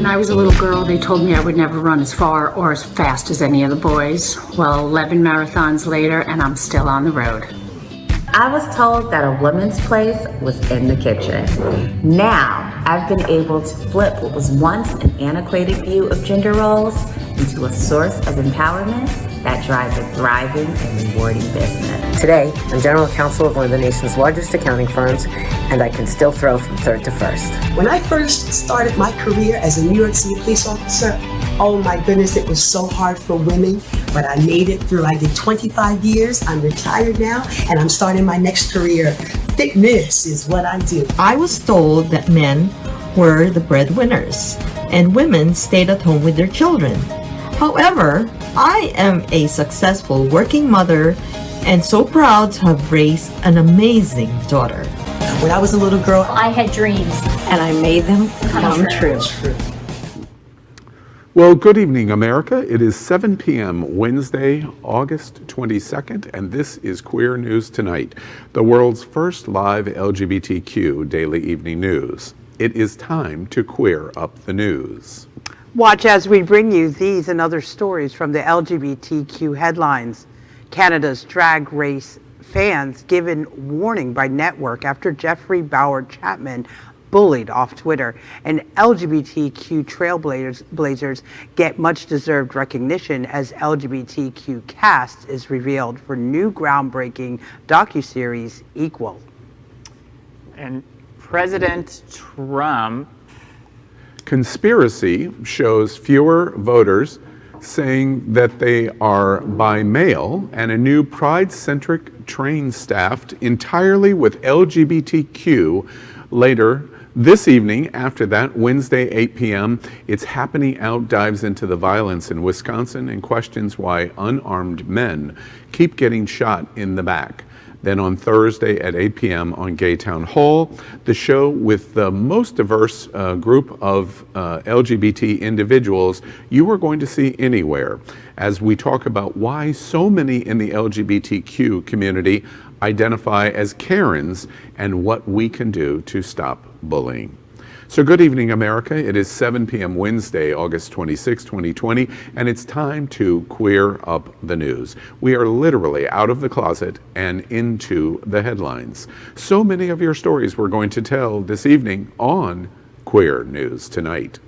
When I was a little girl, they told me I would never run as far or as fast as any of the boys. Well, 11 marathons later, and I'm still on the road. I was told that a woman's place was in the kitchen. Now, I've been able to flip what was once an antiquated view of gender roles into a source of empowerment that drives a thriving and rewarding business. Today, I'm general counsel of one of the nation's largest accounting firms, and I can still throw from third to first. When I first started my career as a New York City police officer, oh my goodness, it was so hard for women, but I made it through. I did 25 years, I'm retired now, and I'm starting my next career. Fitness is what I do. I was told that men were the breadwinners, and women stayed at home with their children. However, I am a successful working mother and so proud to have raised an amazing daughter. When I was a little girl, I had dreams. And I made them come true. Well, good evening, America. It is 7 p.m. Wednesday, August 22nd, and this is Queer News Tonight, the world's first live LGBTQ daily evening news. It is time to queer up the news. Watch as we bring you these and other stories from the LGBTQ headlines. Canada's Drag Race fans given warning by network after Jeffrey Bauer Chapman bullied off Twitter, and LGBTQ trailblazers get much deserved recognition as LGBTQ cast is revealed for new groundbreaking docuseries Equal. And President Trump. Conspiracy shows fewer voters saying that they are by mail, and a new Pride-Centric train staffed entirely with LGBTQ later this evening. After that, Wednesday, 8 p.m., It's Happening Out dives into the violence in Wisconsin and questions why unarmed men keep getting shot in the back. Then on Thursday at 8 p.m. on Gay Town Hall, the show with the most diverse group of LGBT individuals you are going to see anywhere, as we talk about why so many in the LGBTQ community identify as Karens and what we can do to stop bullying. So good evening, America. It is 7 p.m. Wednesday, August 26, 2020, and it's time to queer up the news. We are literally out of the closet and into the headlines. So many of your stories we're going to tell this evening on Queer News Tonight.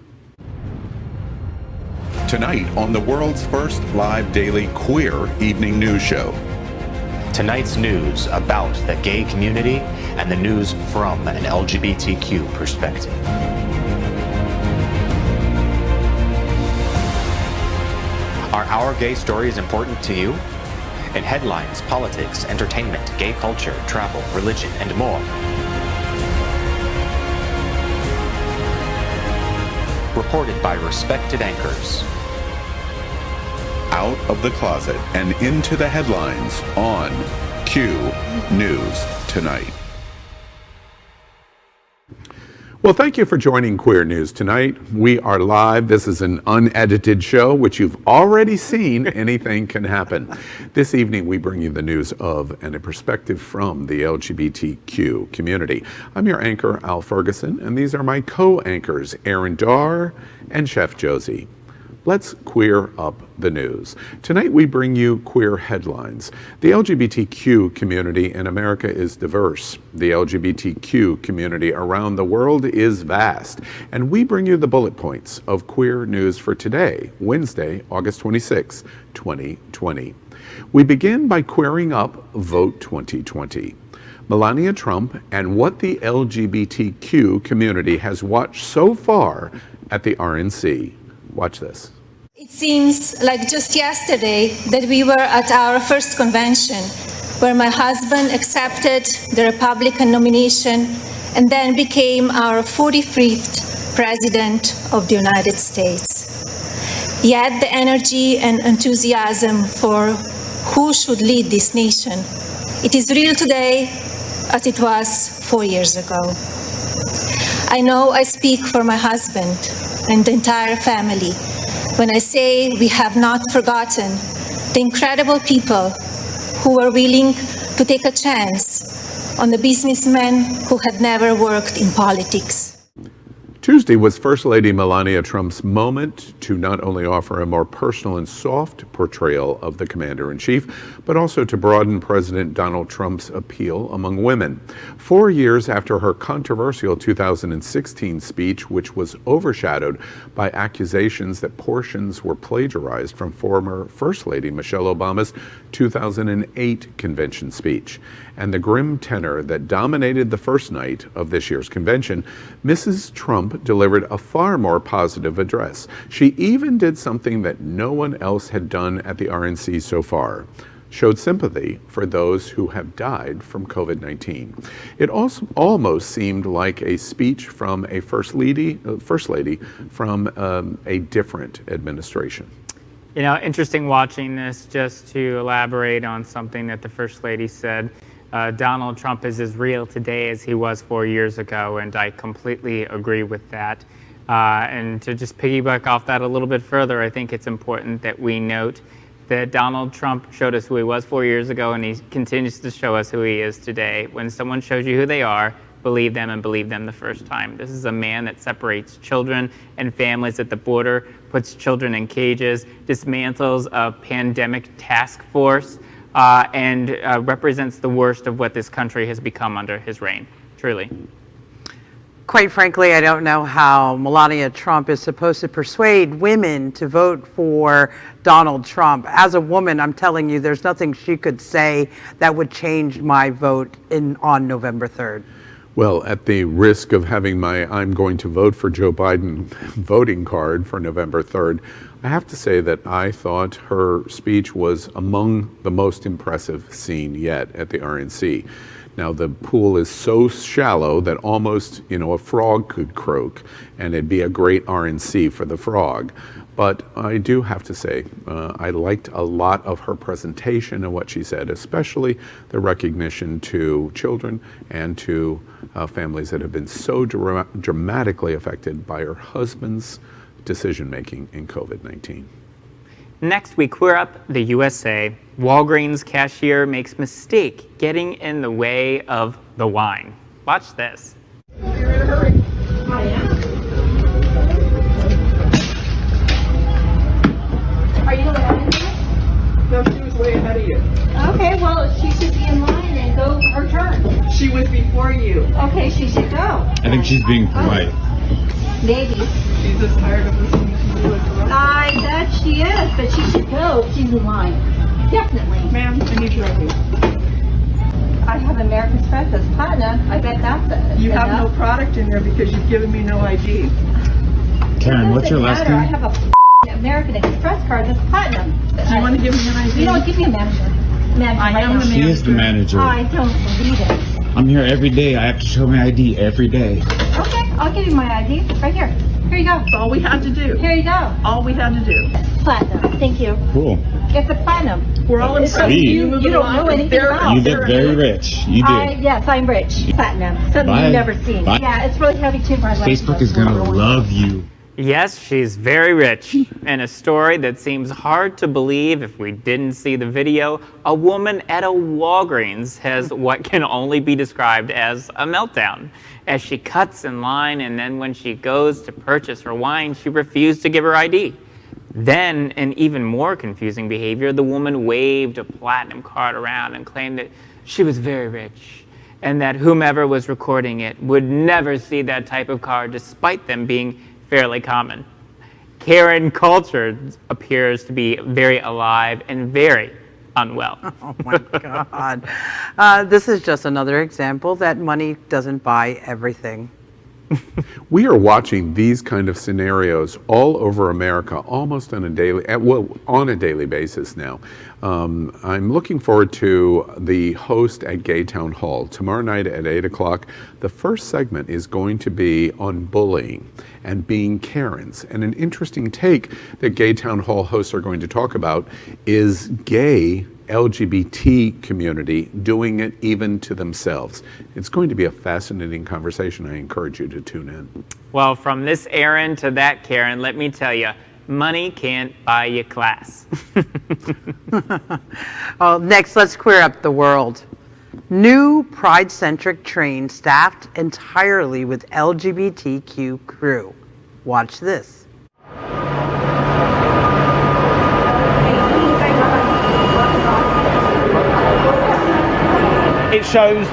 Tonight on the world's first live daily queer evening news show. Tonight's news about the gay community and the news from an LGBTQ perspective. Are our gay stories important to you? In headlines, politics, entertainment, gay culture, travel, religion, and more. Reported by respected anchors. Out of the closet and into the headlines on Q News Tonight. Well, thank you for joining Queer News Tonight. We are live. This is an unedited show, which you've already seen. Anything can happen. This evening, we bring you the news of and a perspective from the LGBTQ community. I'm your anchor, Al Ferguson, and these are my co-anchors, Aaron Darr and Chef Josie. Let's queer up the news. Tonight we bring you queer headlines. The LGBTQ community in America is diverse. The LGBTQ community around the world is vast. And we bring you the bullet points of queer news for today, Wednesday, August 26, 2020. We begin by queering up Vote 2020. Melania Trump and what the LGBTQ community has watched so far at the RNC. Watch this. It seems like just yesterday that we were at our first convention, where my husband accepted the Republican nomination and then became our 45th President of the United States. Yet the energy and enthusiasm for who should lead this nation, it is real today as it was 4 years ago. I know I speak for my husband and the entire family when I say we have not forgotten the incredible people who were willing to take a chance on the businessmen who had never worked in politics. Tuesday was First Lady Melania Trump's moment to not only offer a more personal and soft portrayal of the commander-in-chief, but also to broaden President Donald Trump's appeal among women. 4 years after her controversial 2016 speech, which was overshadowed by accusations that portions were plagiarized from former First Lady Michelle Obama's 2008 convention speech, and the grim tenor that dominated the first night of this year's convention, Mrs. Trump delivered a far more positive address. She even did something that no one else had done at the RNC so far: showed sympathy for those who have died from COVID-19. It also almost seemed like a speech from a first lady from a different administration. You know, interesting watching this, just to elaborate on something that the First Lady said. Donald Trump is as real today as he was 4 years ago, and I completely agree with that. And to just piggyback off that a little bit further, I think it's important that we note that Donald Trump showed us who he was 4 years ago, and he continues to show us who he is today. When someone shows you who they are, believe them and believe them the first time. This is a man that separates children and families at the border, puts children in cages, dismantles a pandemic task force, and represents the worst of what this country has become under his reign, truly. Quite frankly, I don't know how Melania Trump is supposed to persuade women to vote for Donald Trump. As a woman, I'm telling you, there's nothing she could say that would change my vote on November 3rd. Well, at the risk of having my "I'm going to vote for Joe Biden" voting card for November 3rd, I have to say that I thought her speech was among the most impressive seen yet at the RNC. Now, the pool is so shallow that almost, a frog could croak, and it'd be a great RNC for the frog. But I do have to say, I liked a lot of her presentation and what she said, especially the recognition to children and to families that have been so dramatically affected by her husband's decision-making in COVID-19. Next, we queer up the USA. Walgreens cashier makes mistake getting in the way of the wine. Watch this. You're in a hurry. I am. Are you ahead of me? No, she was way ahead of you. Okay, well, she should be in line and go her turn. She was before you. Okay, she should go. I think she's being polite. Maybe. She's just tired of listening to you. I bet she is, but she should go. She's in line. Definitely. Ma'am, I need your ID. I have American Express as partner. I bet that's it. You have no product in there because you've given me no ID. Karen, what's your last name? I have a American Express card that's platinum. Do you want to give me an ID? You don't give me a manager. I am the manager. She is the manager. I don't believe it. I'm here every day. I have to show my ID every day. Okay, I'll give you my ID. Right here. Here you go. That's all we had to do. Here you go. All we had to do. Platinum. Thank you. Cool. It's a platinum. We're all in Sweet. You don't know anything about. You look very rich. You do. Yes, I'm rich. Platinum. Something you've never seen. Bye. Yeah, it's really heavy too. Facebook is going to love you. Yes, she's very rich. In a story that seems hard to believe if we didn't see the video, a woman at a Walgreens has what can only be described as a meltdown. As she cuts in line, and then when she goes to purchase her wine, she refused to give her ID. Then, in even more confusing behavior, the woman waved a platinum card around and claimed that she was very rich, and that whomever was recording it would never see that type of card despite them being fairly common. Karen culture appears to be very alive and very unwell. Oh my God. This is just another example that money doesn't buy everything. We are watching these kind of scenarios all over America, almost on a daily basis now. I'm looking forward to the host at Gay Town Hall. Tomorrow night at 8 o'clock, the first segment is going to be on bullying and being Karens. And an interesting take that Gay Town Hall hosts are going to talk about is gay LGBT community doing it even to themselves. It's going to be a fascinating conversation. I encourage you to tune in. Well, from this Aaron to that Karen, let me tell you, money can't buy you class. Next, let's queer up the world. New Pride-Centric train staffed entirely with LGBTQ crew. Watch this. It shows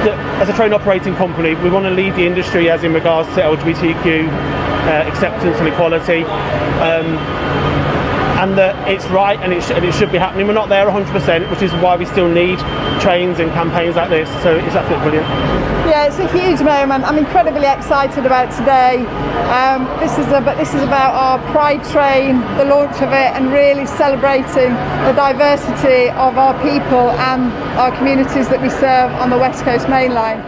that as a train operating company, we want to lead the industry as in regards to LGBTQ acceptance and equality, and that it's right and it should be happening. We're not there 100%, which is why we still need trains and campaigns like this, so it's absolutely brilliant. Yeah, it's a huge moment. I'm incredibly excited about today. This is about our Pride train, the launch of it, and really celebrating the diversity of our people and our communities that we serve on the West Coast Main Line.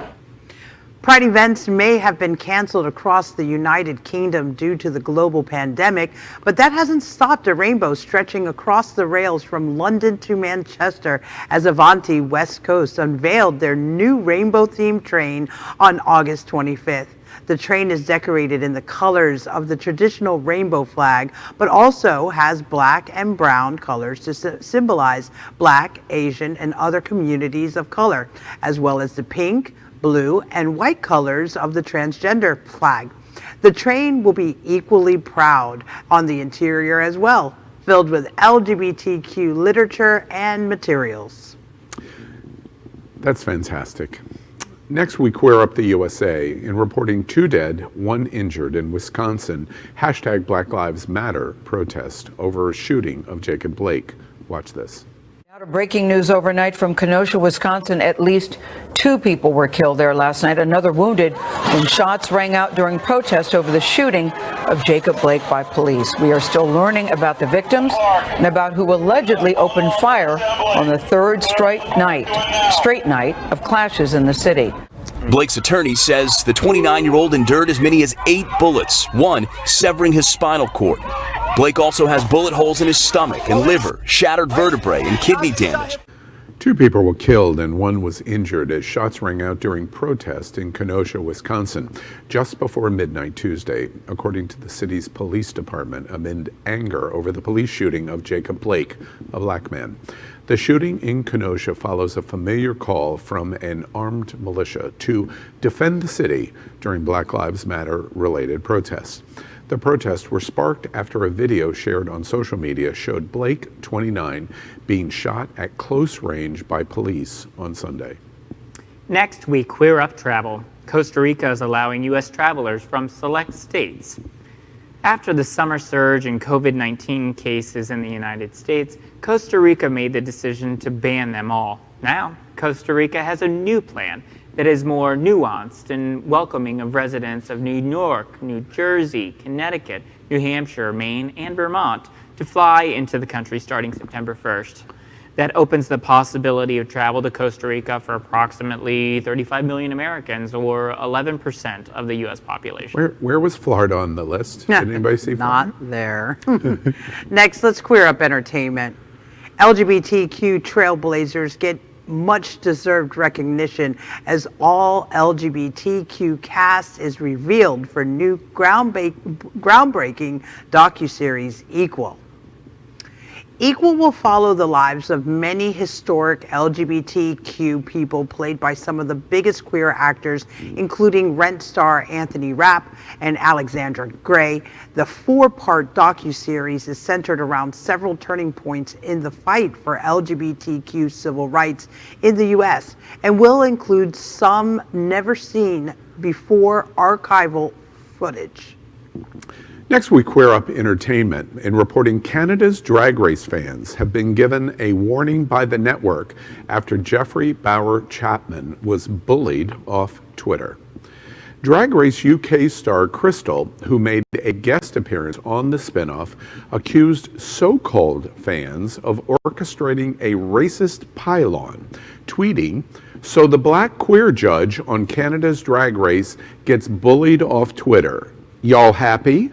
Pride events may have been canceled across the United Kingdom due to the global pandemic, but that hasn't stopped a rainbow stretching across the rails from London to Manchester as Avanti West Coast unveiled their new rainbow-themed train on August 25th. The train is decorated in the colors of the traditional rainbow flag, but also has black and brown colors to symbolize Black, Asian, and other communities of color, as well as the pink, blue, and white colors of the transgender flag. The train will be equally proud on the interior as well, filled with LGBTQ literature and materials. That's fantastic. Next, we queer up the USA in reporting 2 dead, 1 injured in Wisconsin hashtag Black Lives Matter protest over a shooting of Jacob Blake. Watch this. Breaking news overnight from Kenosha, Wisconsin. At least 2 people were killed there last night, another wounded when shots rang out during protests over the shooting of Jacob Blake by police. We are still learning about the victims and about who allegedly opened fire on the 3rd straight night of clashes in the city. Blake's attorney says the 29-year-old endured as many as 8 bullets, 1 severing his spinal cord. Blake also has bullet holes in his stomach and liver, shattered vertebrae, and kidney damage. 2 people were killed and 1 was injured as shots rang out during protest in Kenosha, Wisconsin, just before midnight Tuesday, according to the city's police department, amid anger over the police shooting of Jacob Blake, a black man. The shooting in Kenosha follows a familiar call from an armed militia to defend the city during Black Lives Matter related protests. The protests were sparked after a video shared on social media showed Blake, 29, being shot at close range by police on Sunday. Next, we queer up travel. Costa Rica is allowing U.S. travelers from select states. After the summer surge in COVID-19 cases in the United States, Costa Rica made the decision to ban them all. Now, Costa Rica has a new plan that is more nuanced and welcoming of residents of New York, New Jersey, Connecticut, New Hampshire, Maine, and Vermont to fly into the country starting September 1st. That opens the possibility of travel to Costa Rica for approximately 35 million Americans, or 11% of the U.S. population. Where was Florida on the list? Did anybody see Florida? Not there. Next, let's queer up entertainment. LGBTQ trailblazers get much deserved recognition as all LGBTQ cast is revealed for new groundbreaking docuseries Equal. Equal will follow the lives of many historic LGBTQ people played by some of the biggest queer actors, including Rent star Anthony Rapp and Alexandra Gray. The 4-part docuseries is centered around several turning points in the fight for LGBTQ civil rights in the U.S. and will include some never seen before archival footage. Next, we queer up entertainment in reporting Canada's Drag Race fans have been given a warning by the network after Jeffrey Bauer-Chapman was bullied off Twitter. Drag Race UK star Crystal, who made a guest appearance on the spinoff, accused so-called fans of orchestrating a racist pylon, tweeting, "So the black queer judge on Canada's Drag Race gets bullied off Twitter. Y'all happy?"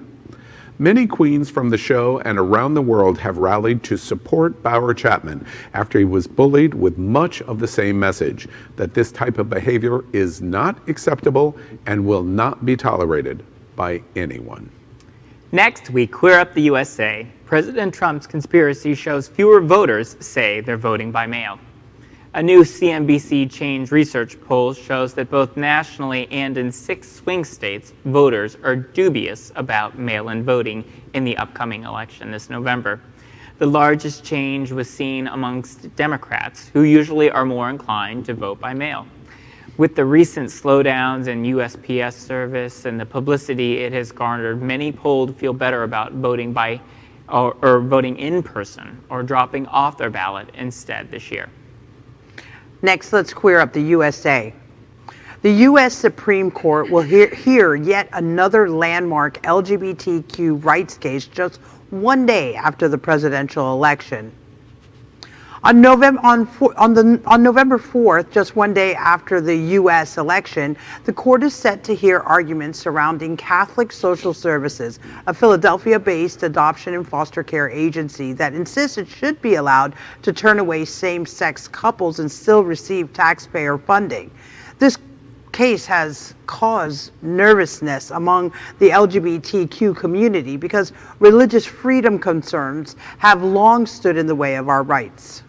Many queens from the show and around the world have rallied to support Bauer-Chapman after he was bullied with much of the same message, that this type of behavior is not acceptable and will not be tolerated by anyone. Next, we queer up the USA. President Trump's conspiracy shows fewer voters say they're voting by mail. A new CNBC Change Research poll shows that both nationally and in 6 swing states, voters are dubious about mail-in voting in the upcoming election this November. The largest change was seen amongst Democrats, who usually are more inclined to vote by mail. With the recent slowdowns in USPS service and the publicity it has garnered, many polled feel better about voting by or voting in person or dropping off their ballot instead this year. Next, let's queer up the USA. The U.S. Supreme Court will hear yet another landmark LGBTQ rights case just one day after the presidential election. On November 4th, just one day after the U.S. election, the court is set to hear arguments surrounding Catholic Social Services, a Philadelphia-based adoption and foster care agency that insists it should be allowed to turn away same-sex couples and still receive taxpayer funding. This case has caused nervousness among the LGBTQ community because religious freedom concerns have long stood in the way of our rights.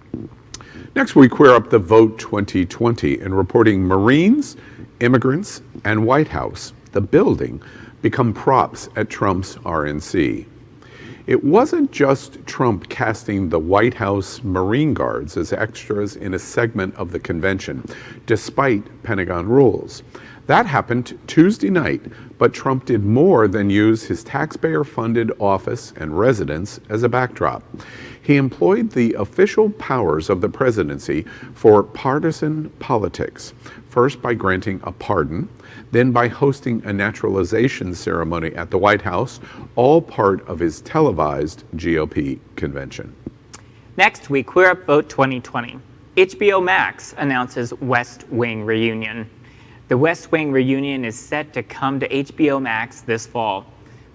Next, we queer up the Vote 2020 in reporting Marines, immigrants, and White House, the building, become props at Trump's RNC. It wasn't just Trump casting the White House Marine Guards as extras in a segment of the convention, despite Pentagon rules. That happened Tuesday night, but Trump did more than use his taxpayer-funded office and residence as a backdrop. He employed the official powers of the presidency for partisan politics, first by granting a pardon, then by hosting a naturalization ceremony at the White House, all part of his televised GOP convention. Next, we queer up Vote 2020. HBO Max announces WestWing reunion. The WestWing reunion is set to come to HBO Max this fall.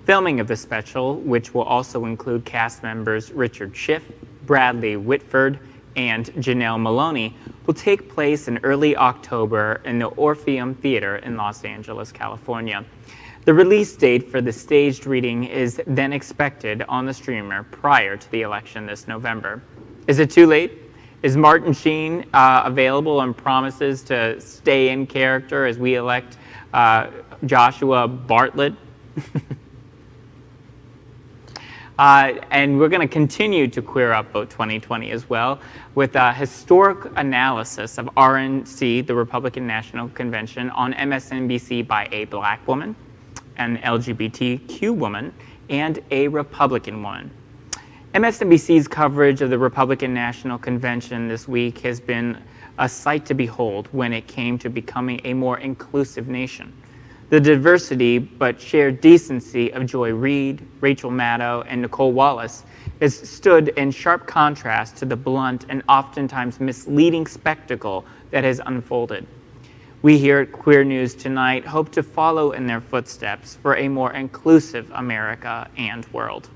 Filming of the special, which will also include cast members Richard Schiff, Bradley Whitford, and Janelle Maloney, will take place in early October in the Orpheum Theater in Los Angeles, California. The release date for the staged reading is then expected on the streamer prior to the election this November. Is it too late? Is Martin Sheen available and promises to stay in character as we elect Joshua Bartlett? And we're going to continue to queer up Vote 2020 as well with a historic analysis of RNC, the Republican National Convention, on MSNBC by a Black woman, an LGBTQ woman, and a Republican woman. MSNBC's coverage of the Republican National Convention this week has been a sight to behold when it came to becoming a more inclusive nation. The diversity but shared decency of Joy Reid, Rachel Maddow, and Nicole Wallace has stood in sharp contrast to the blunt and oftentimes misleading spectacle that has unfolded. We here at Queer News Tonight hope to follow in their footsteps for a more inclusive America and world.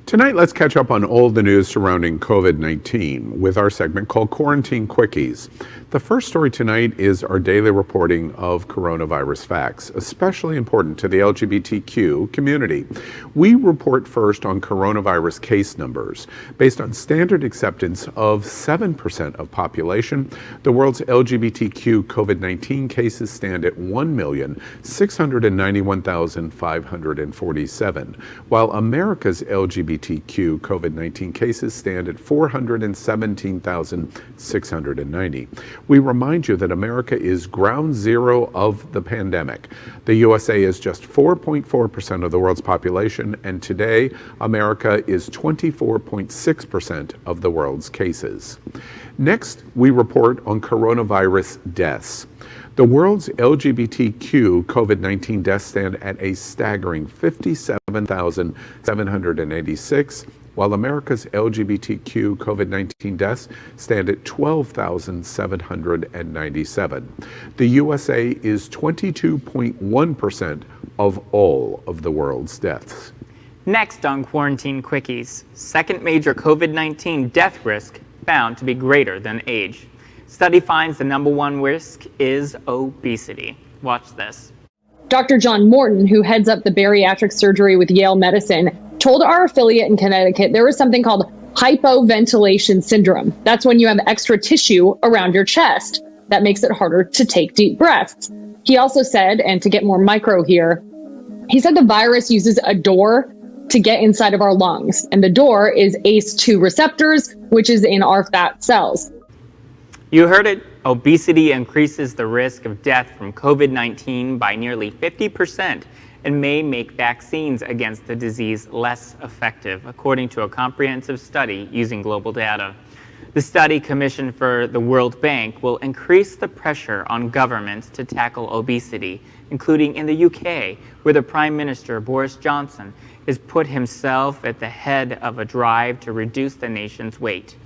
Tonight, let's catch up on all the news surrounding COVID-19 with our segment called Quarantine Quickies. The first story tonight is our daily reporting of coronavirus facts, especially important to the LGBTQ community. We report first on coronavirus case numbers. Based on standard acceptance of 7% of population, the world's LGBTQ COVID-19 cases stand at 1,691,547, while America's LGBTQ COVID-19 cases stand at 417,690. We remind you that America is ground zero of the pandemic. The USA is just 4.4% of the world's population, and today America is 24.6% of the world's cases. Next, we report on coronavirus deaths. The world's LGBTQ COVID-19 deaths stand at a staggering 57,786, while America's LGBTQ COVID-19 deaths stand at 12,797. The USA is 22.1% of all of the world's deaths. Next on Quarantine Quickies, second major COVID-19 death risk found to be greater than age. Study finds the number one risk is obesity. Watch this. Dr. John Morton, who heads up the bariatric surgery with Yale Medicine, told our affiliate in Connecticut there was something called hypoventilation syndrome. That's when you have extra tissue around your chest. That makes it harder to take deep breaths. He also said, and to get more micro here, he said the virus uses a door to get inside of our lungs, and the door is ACE2 receptors, which is in our fat cells. You heard it. Obesity increases the risk of death from COVID-19 by nearly 50% and may make vaccines against the disease less effective, according to a comprehensive study using global data. The study, commissioned for the World Bank, will increase the pressure on governments to tackle obesity, including in the UK, where the Prime Minister, Boris Johnson, has put himself at the head of a drive to reduce the nation's weight.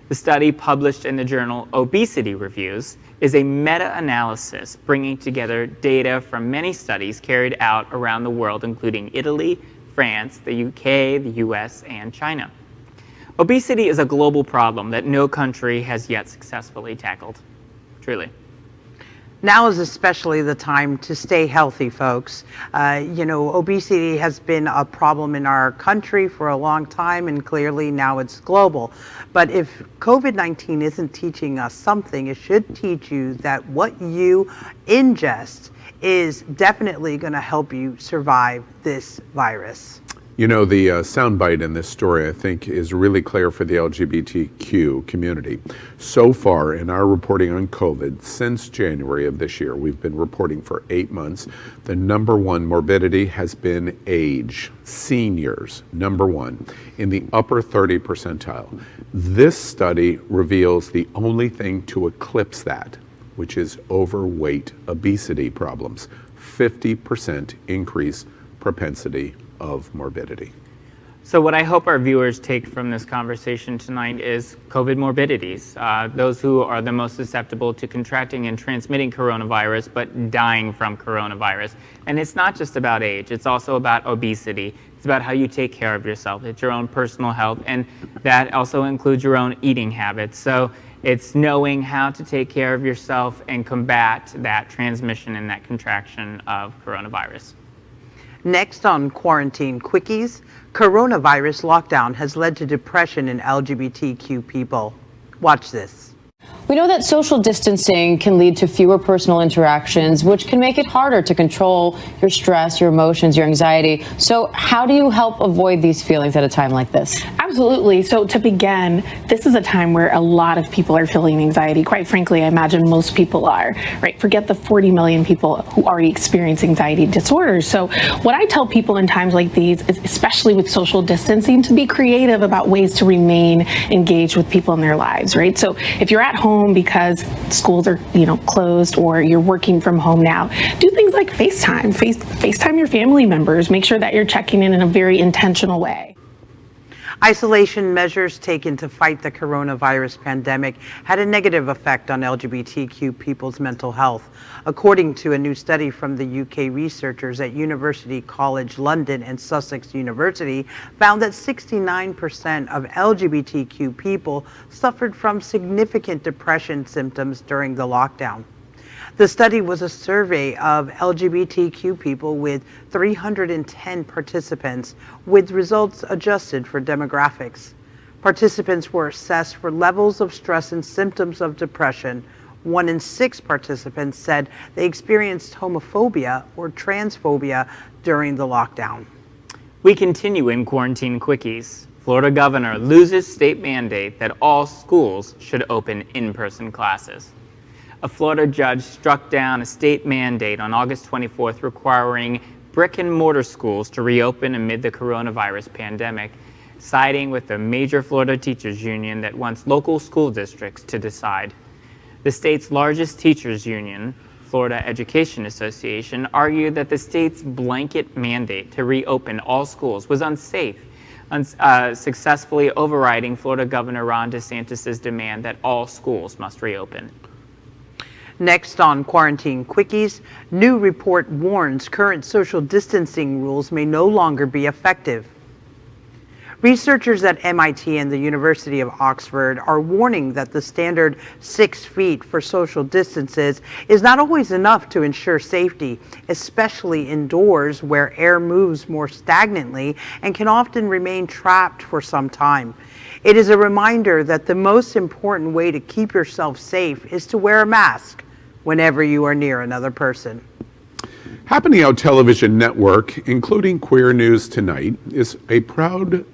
The study, published in the journal Obesity Reviews, is a meta-analysis bringing together data from many studies carried out around the world, including Italy, France, the UK, the US, and China. Obesity is a global problem that no country has yet successfully tackled. Truly. Now is especially the time to stay healthy, folks. Obesity has been a problem in our country for a long time, and clearly now it's global. But if COVID-19 isn't teaching us something, it should teach you that what you ingest is definitely going to help you survive this virus. You know, the soundbite in this story, I think, is really clear for the LGBTQ community. So far in our reporting on COVID, since January of this year, we've been reporting for 8 months, the number one morbidity has been age, seniors, number one, in the upper 30 percentile. This study reveals the only thing to eclipse that, which is overweight obesity problems, 50% increase propensity of morbidity. So what I hope our viewers take from this conversation tonight is COVID morbidities, those who are the most susceptible to contracting and transmitting coronavirus, but dying from coronavirus. And it's not just about age, it's also about obesity. It's about how you take care of yourself. It's your own personal health, and that also includes your own eating habits. So it's knowing how to take care of yourself and combat that transmission and that contraction of coronavirus. Next on Quarantine Quickies, coronavirus lockdown has led to depression in LGBTQ people. Watch this. We know that social distancing can lead to fewer personal interactions, which can make it harder to control your stress, your emotions, your anxiety. So how do you help avoid these feelings at a time like this? Absolutely. So to begin, this is a time where a lot of people are feeling anxiety. Quite frankly, I imagine most people are, right? Forget the 40 million people who already experience anxiety disorders. So what I tell people in times like these is, especially with social distancing, to be creative about ways to remain engaged with people in their lives, right? So if you're at home because schools are, closed, or you're working from home now, do things like FaceTime your family members. Make sure that you're checking in a very intentional way. Isolation measures taken to fight the coronavirus pandemic had a negative effect on LGBTQ people's mental health. According to a new study from the UK researchers at University College London and Sussex University, found that 69% of LGBTQ people suffered from significant depression symptoms during the lockdown. The study was a survey of LGBTQ people with 310 participants, with results adjusted for demographics. Participants were assessed for levels of stress and symptoms of depression. 1 in 6 participants said they experienced homophobia or transphobia during the lockdown. We continue in Quarantine Quickies. Florida governor loses state mandate that all schools should open in-person classes. A Florida judge struck down a state mandate on August 24th requiring brick-and-mortar schools to reopen amid the coronavirus pandemic, siding with the major Florida teachers union that wants local school districts to decide. The state's largest teachers union, Florida Education Association, argued that the state's blanket mandate to reopen all schools was unsafe, successfully overriding Florida Governor Ron DeSantis' demand that all schools must reopen. Next on Quarantine Quickies, new report warns current social distancing rules may no longer be effective. Researchers at MIT and the University of Oxford are warning that the standard 6 feet for social distances is not always enough to ensure safety, especially indoors where air moves more stagnantly and can often remain trapped for some time. It is a reminder that the most important way to keep yourself safe is to wear a mask whenever you are near another person. Happening Out Television Network, including Queer News Tonight, is a proud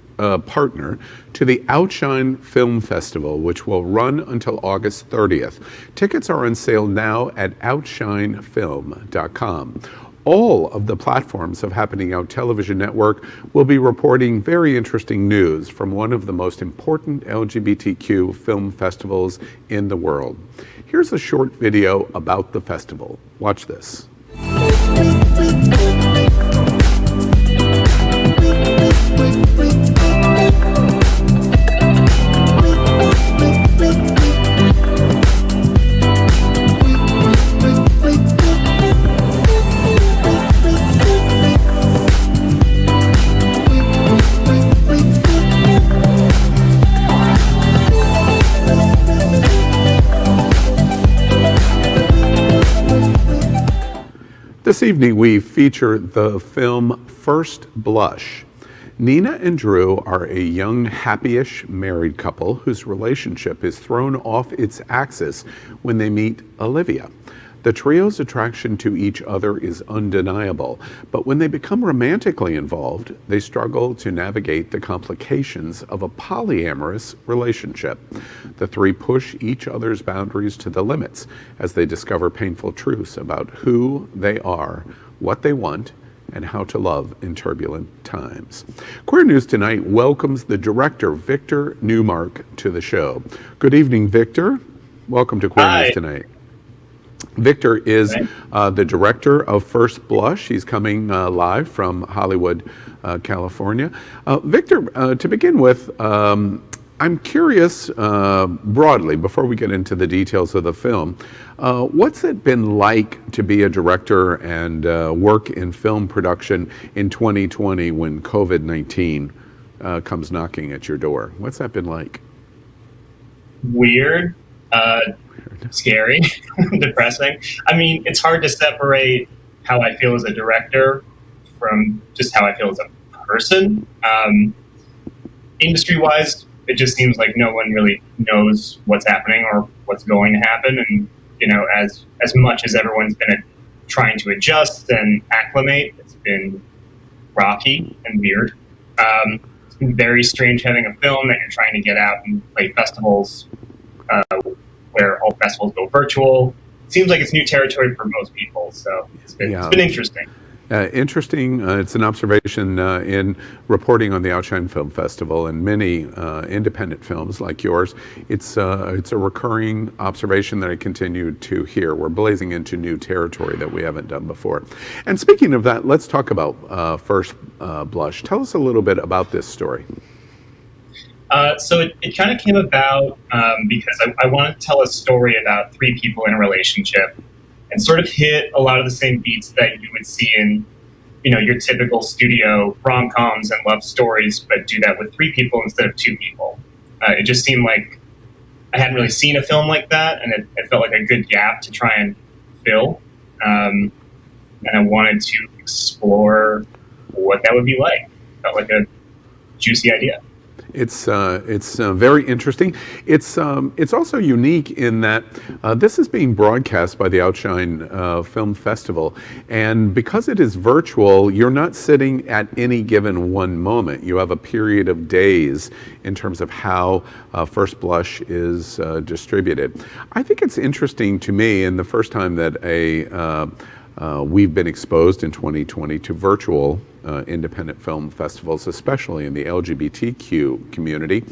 partner to the Outshine Film Festival, which will run until August 30th. Tickets are on sale now at outshinefilm.com. All of the platforms of Happening Out Television Network will be reporting very interesting news from one of the most important LGBTQ film festivals in the world. Here's a short video about the festival. Watch this. This evening we feature the film FirstBlush. Nina and Drew are a young, happy-ish married couple whose relationship is thrown off its axis when they meet Olivia. The trio's attraction to each other is undeniable, but when they become romantically involved, they struggle to navigate the complications of a polyamorous relationship. The three push each other's boundaries to the limits as they discover painful truths about who they are, what they want, and how to love in turbulent times. Queer News Tonight welcomes the director, Victor Neumark, to the show. Good evening, Victor. Welcome to Queer News Tonight. Victor is the director of FirstBlush. He's coming live from Hollywood, California. Victor, to begin with, I'm curious broadly, before we get into the details of the film, what's it been like to be a director and work in film production in 2020 when COVID-19 comes knocking at your door? What's that been like? Weird. Scary, depressing. I mean, it's hard to separate how I feel as a director from just how I feel as a person. Industry-wise, it just seems like no one really knows what's happening or what's going to happen. And, you know, as much as everyone's been trying to adjust and acclimate, it's been rocky and weird. It's been very strange having a film that you're trying to get out and play festivals where all festivals go virtual. It seems like it's new territory for most people, so it's been interesting. It's an observation in reporting on the Outshine Film Festival and many independent films like yours. It's a recurring observation that I continue to hear. We're blazing into new territory that we haven't done before. And speaking of that, let's talk about FirstBlush. Tell us a little bit about this story. So it kind of came about because I wanted to tell a story about three people in a relationship and sort of hit a lot of the same beats that you would see in, you know, your typical studio rom-coms and love stories, but do that with three people instead of two people. It just seemed like I hadn't really seen a film like that, and it felt like a good gap to try and fill. And I wanted to explore what that would be like. Felt like a juicy idea. It's very interesting. It's also unique in that this is being broadcast by the Outshine Film Festival, and because it is virtual, you're not sitting at any given one moment. You have a period of days in terms of how FirstBlush is distributed. I think it's interesting to me, and the first time that we've been exposed in 2020 to virtual independent film festivals, especially in the LGBTQ community.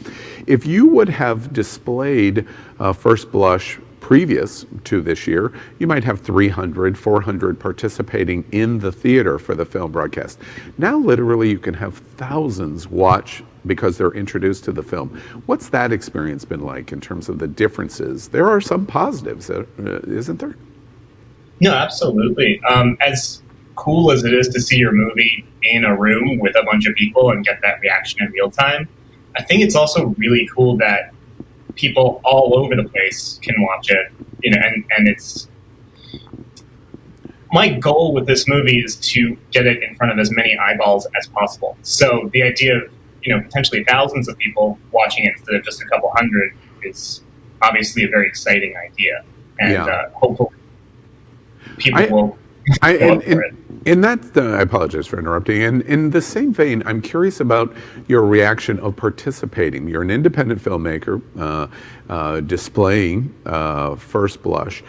If you would have displayed FirstBlush previous to this year, you might have 300, 400 participating in the theater for the film broadcast. Now, literally, you can have thousands watch because they're introduced to the film. What's that experience been like in terms of the differences? There are some positives, isn't there? No, absolutely. As cool as it is to see your movie in a room with a bunch of people and get that reaction in real time, I think it's also really cool that people all over the place can watch it, and it's, my goal with this movie is to get it in front of as many eyeballs as possible. So the idea of, potentially thousands of people watching it instead of just a couple hundred is obviously a very exciting idea. And hopefully people will go up for it. In that, I apologize for interrupting. And in the same vein, I'm curious about your reaction of participating. You're an independent filmmaker displaying FirstBlush.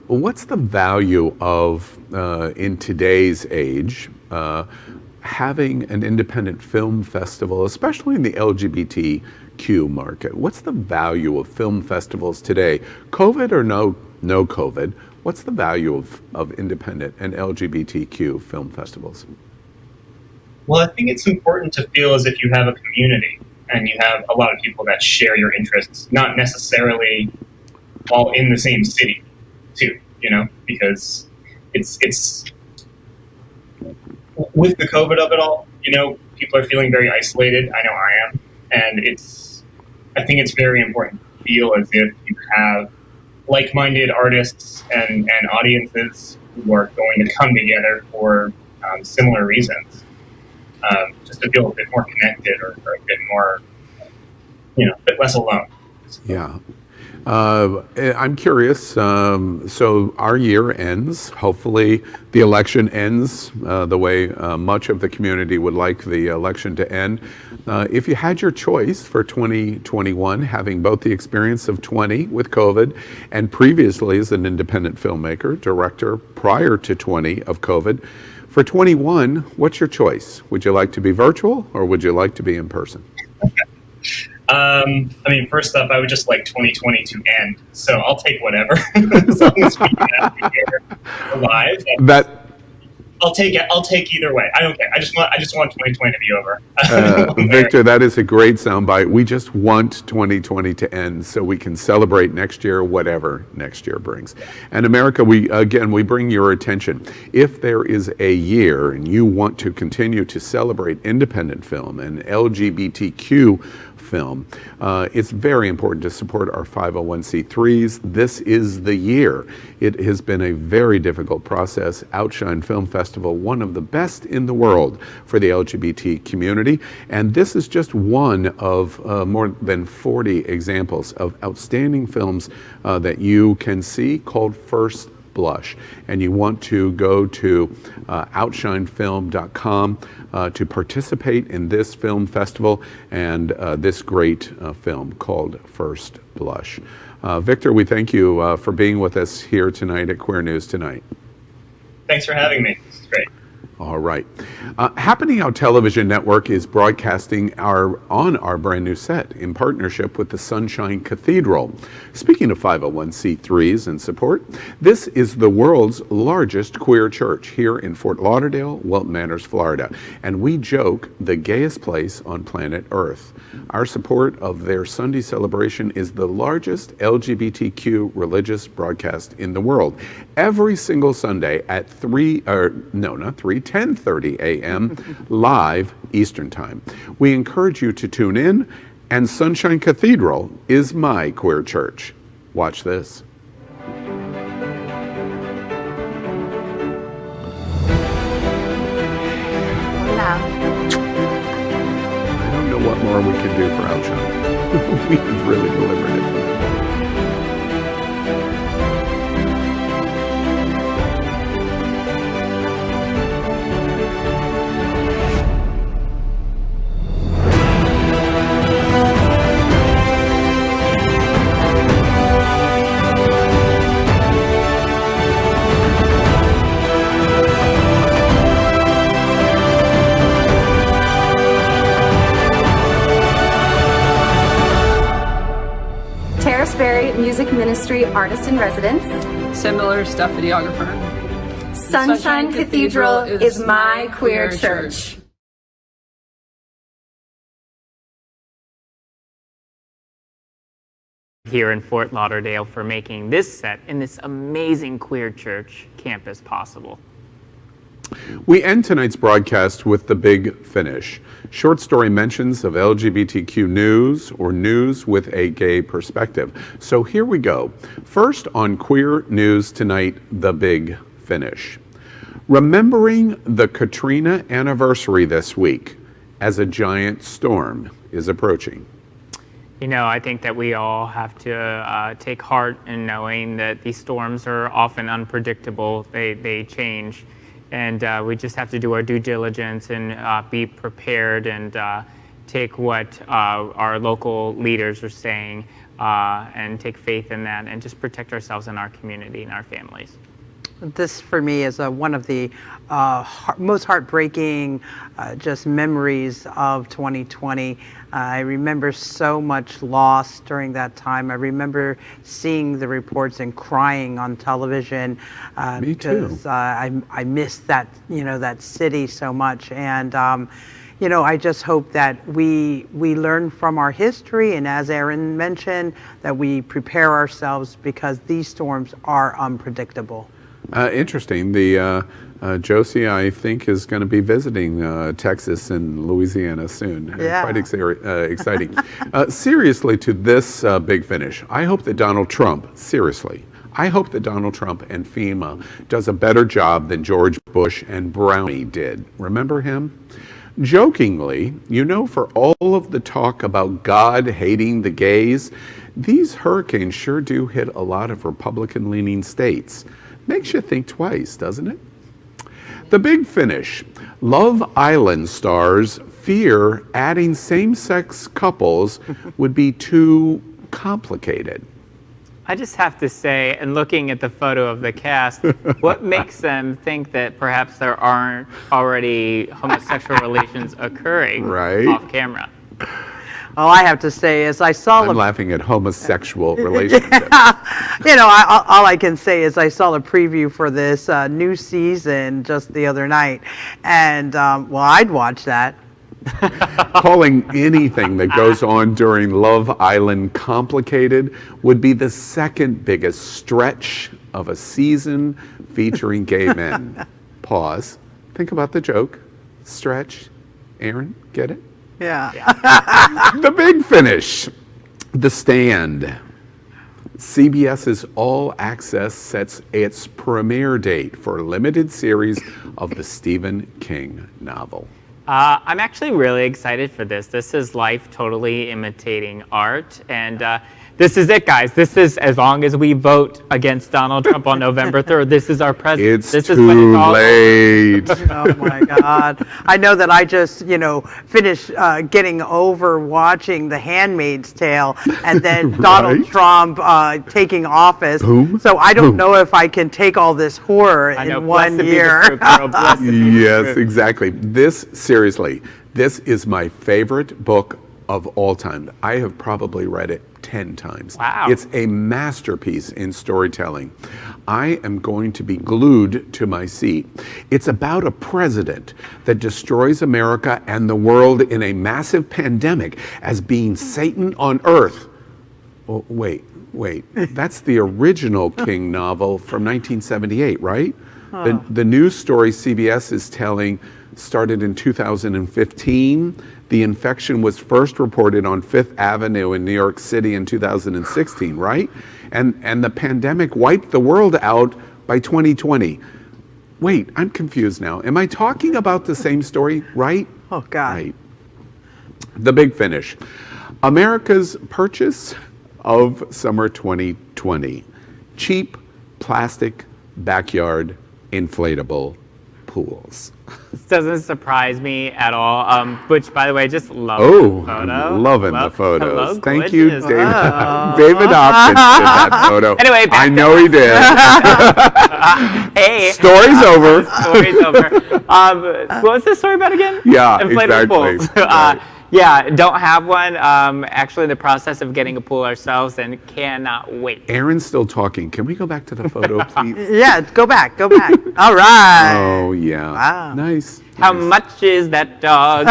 What's the value of, in today's age, having an independent film festival, especially in the LGBTQ market? What's the value of film festivals today? COVID or no COVID? What's the value of independent and LGBTQ film festivals? Well, I think it's important to feel as if you have a community and you have a lot of people that share your interests, not necessarily all in the same city too, because it's with the COVID of it all, people are feeling very isolated. I know I am. And I think it's very important to feel as if you have like-minded artists and audiences who are going to come together for similar reasons, just to feel a bit more connected or a bit more, a bit less alone. Yeah. I'm curious, so our year ends, hopefully the election ends the way much of the community would like the election to end. If you had your choice for 2021, having both the experience of 20 with COVID and previously as an independent filmmaker, director prior to 20 of COVID, for 21, what's your choice? Would you like to be virtual or would you like to be in person? First up, I would just like 2020 to end. So I'll take whatever. As long as we have to hear live. I'll take either way. I don't care. I just want 2020 to be over. Victor, that is a great soundbite. We just want 2020 to end so we can celebrate next year, whatever next year brings. And America, we bring your attention. If there is a year and you want to continue to celebrate independent film and LGBTQ film, it's very important to support our 501c3s. This is the year. It has been a very difficult process. Outshine Film Festival, one of the best in the world for the LGBT community. And this is just one of more than 40 examples of outstanding films that you can see called FirstBlush. And you want to go to outshinefilm.com to participate in this film festival and this great film called FirstBlush. Victor, we thank you for being with us here tonight at Queer News Tonight. Thanks for having me. This is great. All right. Happening Out Television Network is broadcasting on our brand new set in partnership with the Sunshine Cathedral. Speaking of 501c3s and support, this is the world's largest queer church here in Fort Lauderdale, Wilton Manors, Florida. And we joke, the gayest place on planet Earth. Our support of their Sunday celebration is the largest LGBTQ religious broadcast in the world. Every single Sunday at 10:30 a.m. live Eastern Time. We encourage you to tune in, and Sunshine Cathedral is my queer church. Watch this. I don't know what more we can do for Outshine. We have really delivered it. Music Ministry Artist in Residence. Similar stuff videographer. Sunshine Cathedral is my queer church. here in Fort Lauderdale for making this set in this amazing queer church campus possible. We end tonight's broadcast with The Big Finish, short story mentions of LGBTQ news or news with a gay perspective. So here we go. First on Queer News Tonight, The Big Finish. Remembering the Katrina anniversary this week as a giant storm is approaching. You know, I think that we all have to take heart in knowing that these storms are often unpredictable. They change. And we just have to do our due diligence and be prepared and take what our local leaders are saying and take faith in that and just protect ourselves and our community and our families. This, for me, is one of the most heartbreaking just memories of 2020. I remember so much loss during that time. I remember seeing the reports and crying on television because I missed that, that city so much. And I just hope that we learn from our history, and as Aaron mentioned, that we prepare ourselves because these storms are unpredictable. Interesting. The Josie, I think, is going to be visiting Texas and Louisiana soon. Yeah. Quite exciting. Seriously, to this Big Finish, I hope that Donald Trump, I hope that Donald Trump and FEMA does a better job than George Bush and Brownie did. Remember him? Jokingly, for all of the talk about God hating the gays, these hurricanes sure do hit a lot of Republican-leaning states. Makes you think twice, doesn't it? The Big Finish. Love Island stars fear adding same-sex couples would be too complicated. I just have to say, and looking at the photo of the cast, what makes them think that perhaps there aren't already homosexual relations occurring off camera? All I have to say is I'm laughing at homosexual relationships. All I can say is I saw the preview for this new season just the other night, and I'd watch that. Calling anything that goes on during Love Island complicated would be the second biggest stretch of a season featuring gay men. Pause. Think about the joke. Stretch. Aaron, get it? Yeah. The Big Finish. The Stand. CBS's All Access sets its premiere date for a limited series of the Stephen King novel. I'm actually really excited for this. This is life totally imitating art, and this is it, guys. This is, as long as we vote against Donald Trump on November 3rd, this is our president. It's too late. Oh my God. I know that I just, finished getting over watching The Handmaid's Tale and then Donald Trump taking office. So I don't know if I can take all this horror in 1 year. Yes, exactly. Seriously, this is my favorite book of all time. I have probably read it 10 times. Wow. It's a masterpiece in storytelling. I am going to be glued to my seat. It's about a president that destroys America and the world in a massive pandemic as being Satan on earth. Oh, wait. That's the original King novel from 1978, right? Oh. The news story CBS is telling started in 2015. The infection was first reported on Fifth Avenue in New York City in 2016, right? And the pandemic wiped the world out by 2020. Wait, I'm confused now. Am I talking about the same story, right? Oh, God. Right. The Big Finish. America's purchase of summer 2020. Cheap plastic backyard inflatable pools. This doesn't surprise me at all. Which, by the way, just love the photo. I'm loving the photos. Hello, Thank you, gorgeous. David. Oh. David Hopkins did that photo. Anyway, I know he did. Hey. Story's over. Story's over. What was this story about again? Yeah, Inflatable exactly. pools. Yeah, don't have one. Actually, in the process of getting a pool ourselves and cannot wait. Aaron's still talking. Can we go back to the photo, please? Yeah, go back. All right. Oh, yeah. Wow. Nice. How much is that dog?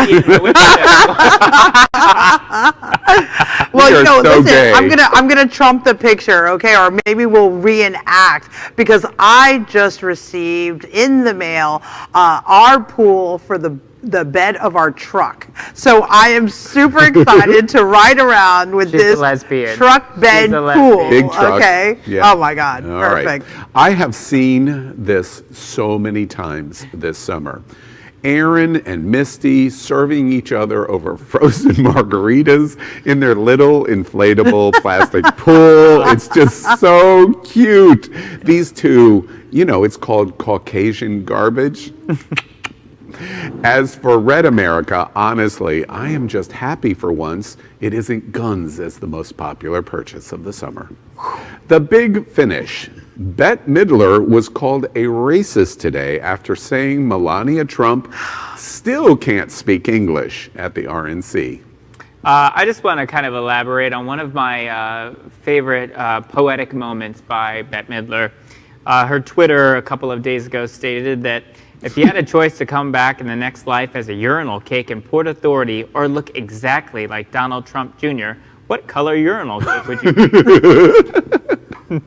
Well, We are so listen, gay. I'm gonna trump the picture, okay? Or maybe we'll reenact, because I just received in the mail our pool for the bed of our truck. So I am super excited to ride around with She's this a lesbian. truck bed pool. Big truck. Okay. Yeah. Oh my God. All Perfect. right. I have seen this so many times this summer. Aaron and Misty serving each other over frozen margaritas in their little inflatable plastic pool. It's just so cute. These two, it's called Caucasian garbage. As for Red America, honestly, I am just happy for once it isn't guns as the most popular purchase of the summer. The big finish. Bette Midler was called a racist today after saying Melania Trump still can't speak English at the RNC. I just want to kind of elaborate on one of my favorite poetic moments by Bette Midler. Her Twitter a couple of days ago stated that if you had a choice to come back in the next life as a urinal cake in Port Authority or look exactly like Donald Trump Jr., what color urinal cake would you be?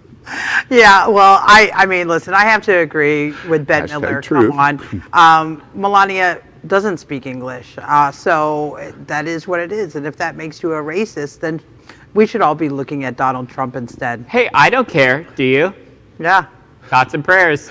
Yeah, well, I mean, listen, I have to agree with Bette Midler. truth. Come on. Melania doesn't speak English, so that is what it is. And if that makes you a racist, then we should all be looking at Donald Trump instead. Hey, I don't care. Do you? Yeah. Thoughts and prayers.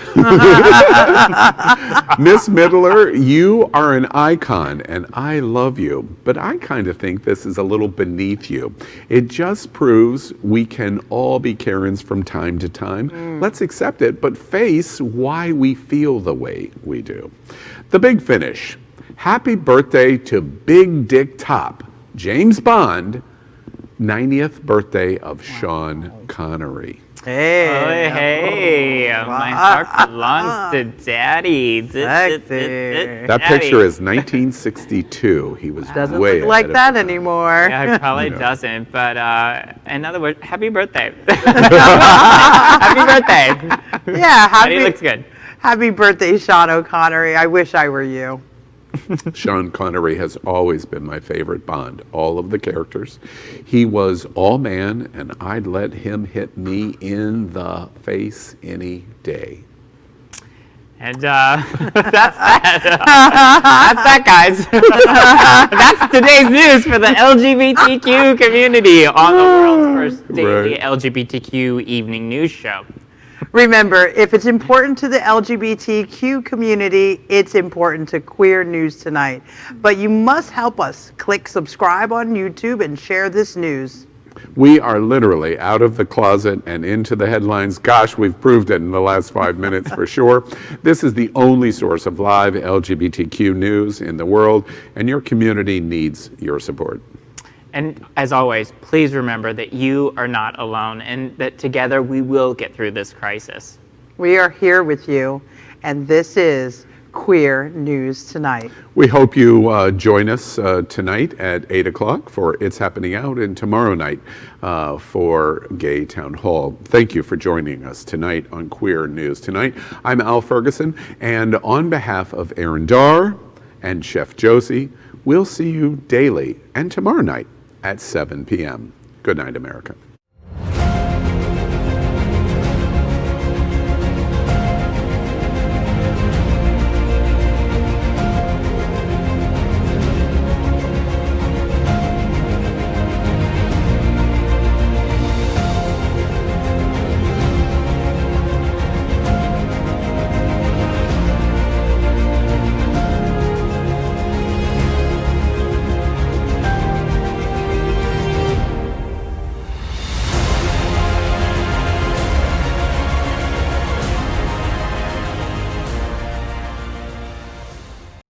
Miss Midler, you are an icon, and I love you, but I kind of think this is a little beneath you. It just proves we can all be Karens from time to time. Let's accept it, but face why we feel the way we do. The big finish. Happy birthday to Big Dick Top, James Bond, 90th birthday of Sean Connery. Hey. Oh, hey. My heart belongs to Daddy. That picture is 1962. He was Doesn't way look like ahead that of anymore. Yeah, it probably doesn't, but in other words, happy birthday. Happy birthday. Yeah, Daddy looks good. Happy birthday, Sean O'Connery. I wish I were you. Sean Connery has always been my favorite Bond, all of the characters. He was all man, and I'd let him hit me in the face any day. And that's that. That's that, guys. That's today's news for the LGBTQ community on the world's first daily LGBTQ evening news show. Remember, if it's important to the LGBTQ community, it's important to Queer News Tonight. But you must help us. Click subscribe on YouTube and share this news. We are literally out of the closet and into the headlines. Gosh, we've proved it in the last 5 minutes for sure. This is the only source of live LGBTQ news in the world, and your community needs your support. And as always, please remember that you are not alone and that together we will get through this crisis. We are here with you, and this is Queer News Tonight. We hope you join us tonight at 8 o'clock for It's Happening Out, and tomorrow night for Gay Town Hall. Thank you for joining us tonight on Queer News Tonight. I'm Al Ferguson, and on behalf of Aaron Darr and Chef Josie, we'll see you daily and tomorrow night at 7 p.m. Good night, America.